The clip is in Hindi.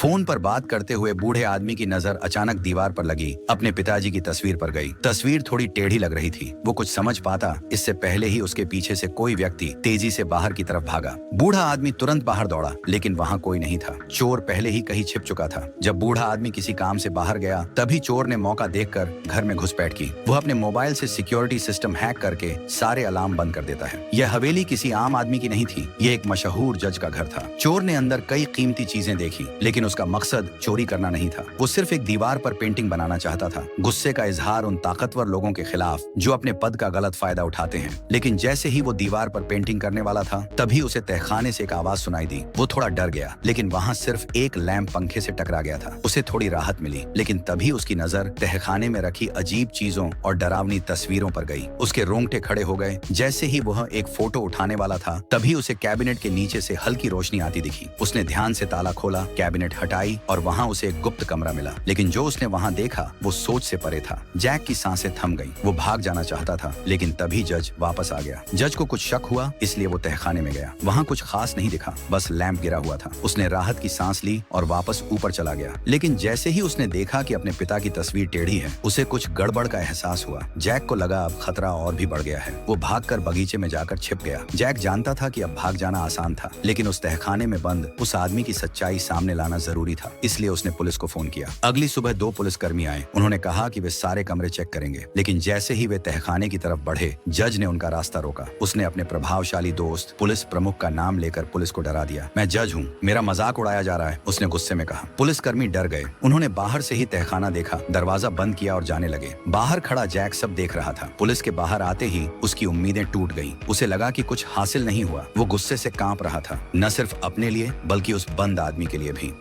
फोन पर बात करते हुए बूढ़े आदमी की नजर अचानक दीवार पर लगी अपने पिताजी की तस्वीर पर गई। तस्वीर थोड़ी टेढ़ी लग रही थी। वो कुछ समझ पाता इससे पहले ही उसके पीछे से कोई व्यक्ति तेजी से बाहर की तरफ भागा। बूढ़ा आदमी तुरंत बाहर दौड़ा, लेकिन वहाँ कोई नहीं था। चोर पहले ही कहीं छिप चुका था। जब बूढ़ा आदमी किसी काम से बाहर गया, तभी चोर ने मौका देखकर घर में घुसपैठ की। वो अपने मोबाइल से सिक्योरिटी सिस्टम हैक करके सारे अलार्म बंद कर देता है। यह हवेली किसी आम आदमी की नहीं थी, ये एक मशहूर जज का घर था। चोर ने अंदर कई कीमती चीजें देखी, लेकिन उसका मकसद चोरी करना नहीं था। वो सिर्फ एक दीवार पर पेंटिंग बनाना चाहता था, गुस्से का इजहार उन ताकतवर लोगों के खिलाफ जो अपने पद का गलत फायदा उठाते हैं। लेकिन जैसे ही वो दीवार पर पेंटिंग करने वाला था, तभी उसे तहखाने से एक आवाज सुनाई दी। वो थोड़ा डर गया, लेकिन वहाँ सिर्फ एक लैंप पंखे से टकरा गया था। उसे थोड़ी राहत मिली, लेकिन तभी उसकी नजर तहखाने में रखी अजीब चीजों और डरावनी तस्वीरों पर गई। उसके रोंगटे खड़े हो गए। जैसे ही वह एक फोटो उठाने वाला था, तभी उसे कैबिनेट के नीचे से हल्की रोशनी आती दिखी। उसने ध्यान से ताला खोला, कैबिनेट हटाई और वहाँ उसे एक गुप्त कमरा मिला। लेकिन जो उसने वहाँ देखा वो सोच से परे था। जैक की सांसें थम गईं। वो भाग जाना चाहता था, लेकिन तभी जज वापस आ गया। जज को कुछ शक हुआ, इसलिए वो तहखाने में गया। वहाँ कुछ खास नहीं दिखा, बस लैंप गिरा हुआ था। उसने राहत की सांस ली और वापस ऊपर चला गया। लेकिन जैसे ही उसने देखा कि अपने पिता की तस्वीर टेढ़ी है, उसे कुछ गड़बड़ का एहसास हुआ। जैक को लगा अब खतरा और भी बढ़ गया है। वो भागकर बगीचे में जाकर छिप गया। जैक जानता था कि अब भाग जाना आसान था, लेकिन उस तहखाने में बंद उस आदमी की सच्चाई सामने लाना जरूरी था। इसलिए उसने पुलिस को फोन किया। अगली सुबह 2 पुलिसकर्मी आए। उन्होंने कहा कि वे सारे कमरे चेक करेंगे, लेकिन जैसे ही वे तहखाने की तरफ बढ़े, जज ने उनका रास्ता रोका। उसने अपने प्रभावशाली दोस्त पुलिस प्रमुख का नाम लेकर पुलिस को डरा दिया। मैं जज हूँ, मेरा मजाक उड़ाया जा रहा है, उसने गुस्से में कहा। पुलिसकर्मी डर गए। उन्होंने बाहर से ही तहखाना देखा, दरवाजा बंद किया और जाने लगे। बाहर खड़ा जैक सब देख रहा था। पुलिस के बाहर आते ही उसकी उम्मीदें टूट गईं। उसे लगा कि कुछ हासिल नहीं हुआ। वो गुस्से से कांप रहा था, न सिर्फ अपने लिए बल्कि उस बंद आदमी के लिए भी।